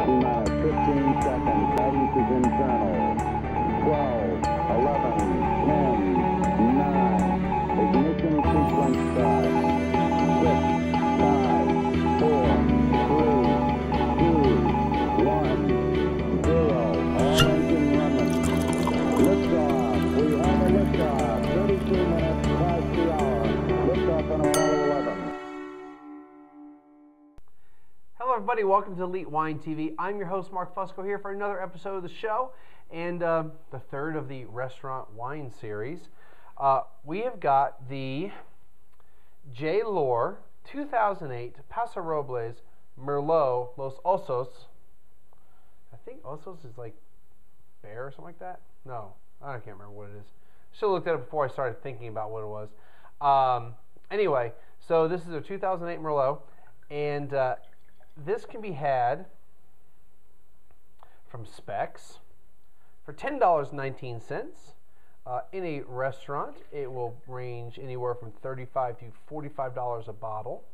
T-minus 15 seconds. Guidance is internal. 12, 11, 10, 9. Ignition sequence start. 6, 5, 4, 3, 2, 1, 0. All engine running. Liftoff. We have a liftoff. 32 minutes past the hour. Liftoff on Apollo 11. Hello everybody, welcome to Elite Wine TV. I'm your host Mark Fusco here for another episode of the show, and the third of the restaurant wine series. We have got the J. Lohr 2008 Paso Robles Merlot Los Osos. I think Osos is like bear or something like that. No, I can't remember what it is. Should have looked at it before I started thinking about what it was. Anyway, so this is a 2008 Merlot, and this can be had from Specs for $10.19. In a restaurant, it will range anywhere from $35 to $45 a bottle.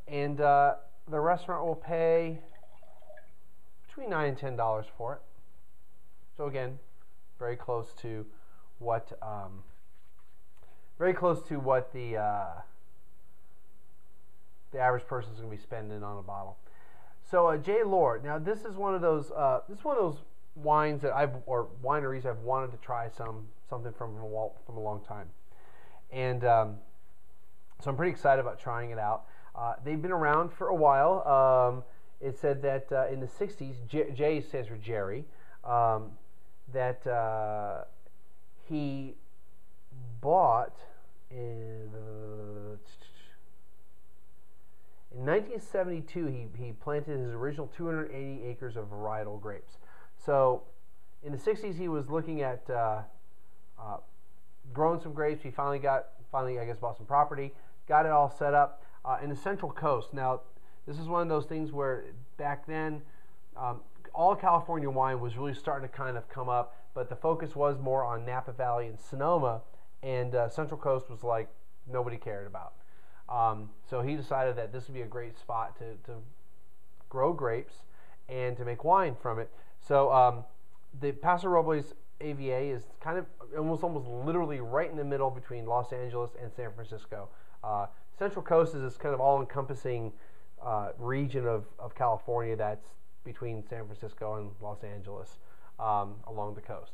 And the restaurant will pay between $9 and $10 for it. So again, very close to what the average person is going to be spending on a bottle. So J. Lohr. Now this is one of those wines that wineries I've wanted to try something from a long time, and so I'm pretty excited about trying it out. They've been around for a while. It said that in the 60s, J stands for Jerry, that he bought in 1972, he planted his original 280 acres of varietal grapes. So in the 60s, he was looking at growing some grapes. He finally, I guess, bought some property, got it all set up in the Central Coast. Now, this is one of those things where back then, all California wine was really starting to kind of come up, but the focus was more on Napa Valley and Sonoma, and Central Coast was like nobody cared about. So he decided that this would be a great spot to grow grapes and to make wine from it. So the Paso Robles AVA is kind of almost literally right in the middle between Los Angeles and San Francisco. Central Coast is this kind of all-encompassing region of California that's between San Francisco and Los Angeles along the coast.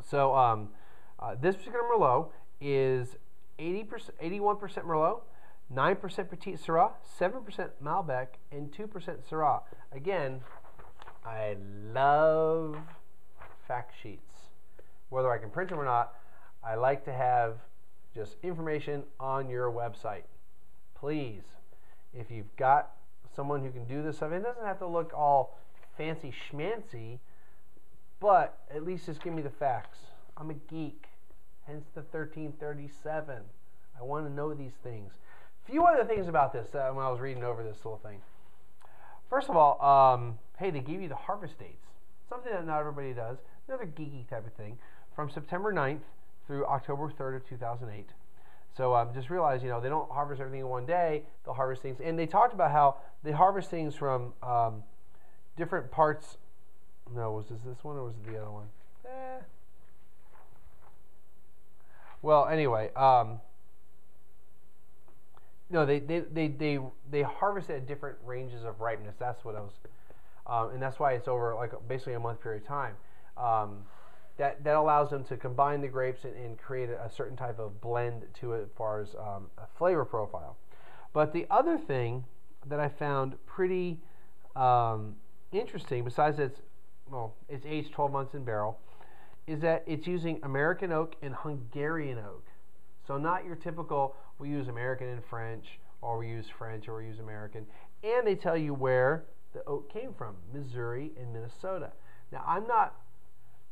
So this particular Merlot is 81% Merlot, 9% Petit Syrah, 7% Malbec, and 2% Syrah. Again, I love fact sheets. Whether I can print them or not, I like to have just information on your website. Please, if you've got someone who can do this stuff, it doesn't have to look all fancy schmancy, but at least just give me the facts. I'm a geek. Hence the 1337. I want to know these things. A few other things about this when I was reading over this little thing. First of all, hey, they gave you the harvest dates. Something that not everybody does. Another geeky type of thing. From September 9th through October 3rd of 2008. So just realize, they don't harvest everything in one day. They'll harvest things. And they talked about how they harvest things from different parts. No, was this one or was it the other one? Well, anyway, no, they harvest at different ranges of ripeness. That's what I was, and that's why it's over like basically a month period of time. That allows them to combine the grapes and create a certain type of blend to it as far as a flavor profile. But the other thing that I found pretty interesting, besides it's aged 12 months in barrel, is that it's using American oak and Hungarian oak. So not your typical, we use American and French, or we use French, or we use American. And they tell you where the oak came from, Missouri and Minnesota. Now, I'm not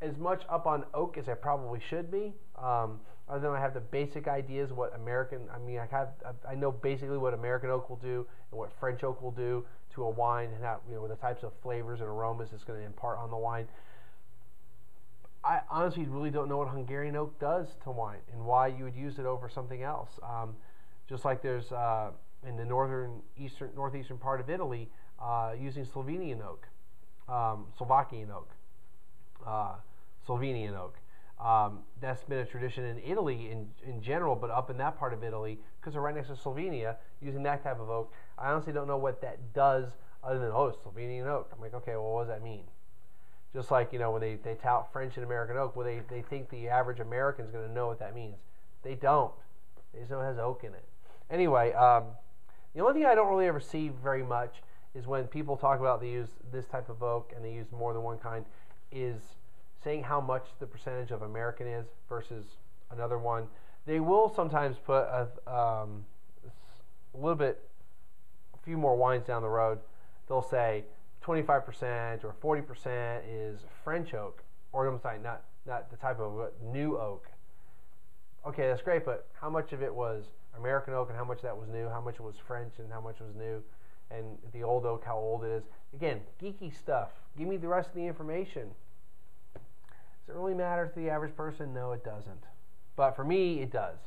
as much up on oak as I probably should be, other than I have the basic ideas what I know basically what American oak will do and what French oak will do to a wine, and how, the types of flavors and aromas it's going to impart on the wine. I honestly really don't know what Hungarian oak does to wine and why you would use it over something else. Just like there's in the northeastern part of Italy, using Slovenian oak, Slovakian oak, Slovenian oak. That's been a tradition in Italy in general, but up in that part of Italy, because they're right next to Slovenia, using that type of oak. I honestly don't know what that does other than, oh, Slovenian oak. I'm like, okay, well, what does that mean? Just like, when they tout French and American oak, well, they think the average American's going to know what that means. They don't. They just know it has oak in it. Anyway, the only thing I don't really ever see very much is when people talk about they use this type of oak and they use more than one kind, is saying how much the percentage of American is versus another one. They will sometimes put a few more wines down the road. They'll say 25% or 40% is French oak, or I'm sorry, not the type of new oak. Okay, that's great, but how much of it was American oak and how much of that was new? How much was French and how much was new? And the old oak, how old it is? Again, geeky stuff. Give me the rest of the information. Does it really matter to the average person? No, it doesn't. But for me, it does.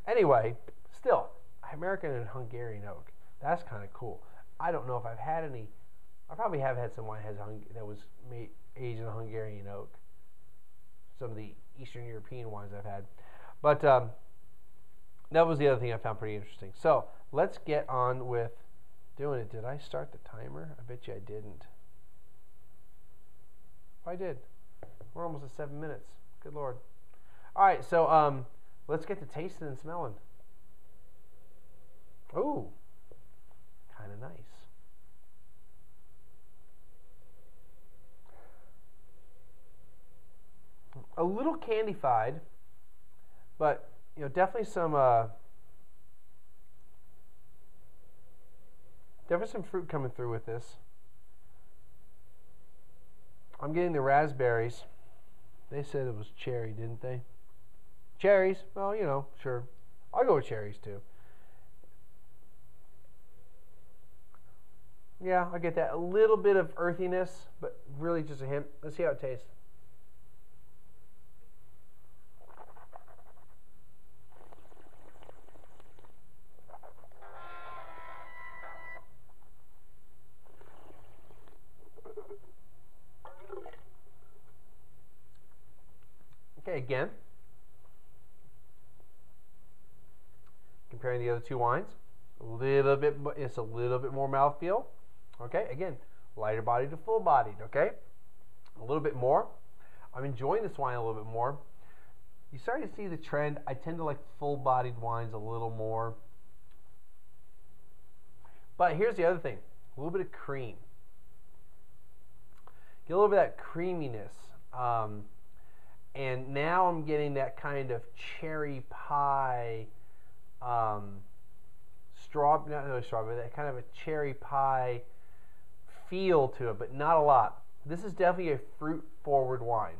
Anyway, still, American and Hungarian oak. That's kind of cool. I don't know if I've had any. I probably have had some wine that was aged in Hungarian oak. Some of the Eastern European wines I've had. But that was the other thing I found pretty interesting. So let's get on with doing it. Did I start the timer? I bet you I didn't. Oh, I did. We're almost at 7 minutes. Good Lord. All right, so let's get to tasting and smelling. Ooh, kind of nice. A little candified, but definitely some fruit coming through with this. I'm getting the raspberries. They said it was cherry, didn't they? Cherries? Well, sure. I'll go with cherries too. Yeah, I get that. A little bit of earthiness, but really just a hint. Let's see how it tastes. Okay, again, comparing the other two wines, it's a little bit more mouthfeel. Okay, again, lighter bodied to full bodied. Okay, a little bit more. I'm enjoying this wine a little bit more. You start to see the trend. I tend to like full bodied wines a little more. But here's the other thing, a little bit of cream. Get a little bit of that creaminess. And now I'm getting that kind of cherry pie, not really strawberry, that kind of a cherry pie feel to it, but not a lot. This is definitely a fruit-forward wine.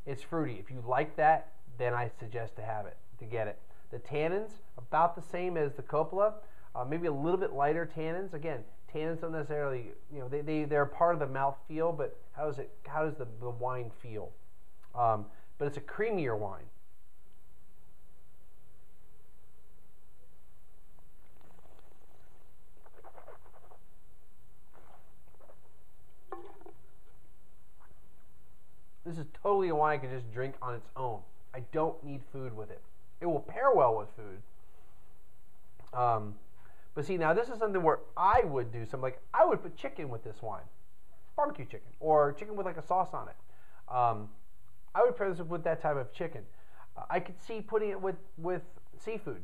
It's fruity. If you like that, then I suggest to get it. The tannins, about the same as the Coppola, maybe a little bit lighter tannins. Again, tannins don't necessarily, they're part of the mouth feel, but how does the wine feel? But it's a creamier wine. This is totally a wine I could just drink on its own. I don't need food with it. It will pair well with food. But see, now this is something where I would do something like, I would put chicken with this wine. Barbecue chicken, or chicken with like a sauce on it. I would pair this with that type of chicken. I could see putting it with seafood,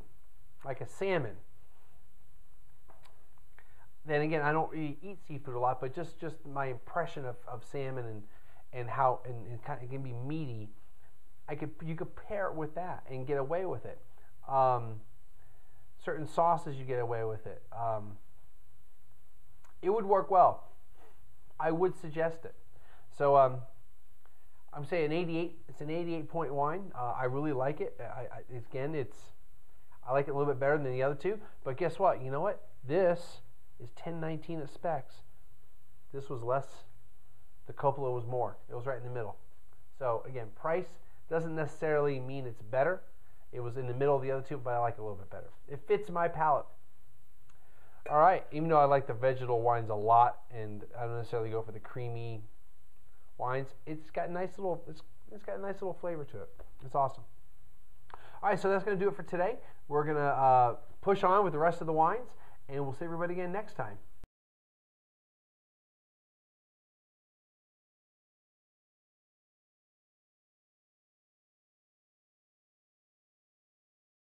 like a salmon. Then again, I don't really eat seafood a lot, but just my impression of salmon and how it can be meaty. You could pair it with that and get away with it. Certain sauces you get away with it. It would work well. I would suggest it. So I'm saying 88. It's an 88-point wine. I really like it. I like it a little bit better than the other two. But guess what? You know what? This is 10.19 at specs. This was less. The Coppola was more. It was right in the middle. So again, price doesn't necessarily mean it's better. It was in the middle of the other two, but I like it a little bit better. It fits my palate. All right, even though I like the vegetal wines a lot, and I don't necessarily go for the creamy wines, it's got a nice little it's got a nice little flavor to it. It's awesome. All right, so that's going to do it for today. We're going to push on with the rest of the wines, and we'll see everybody again next time.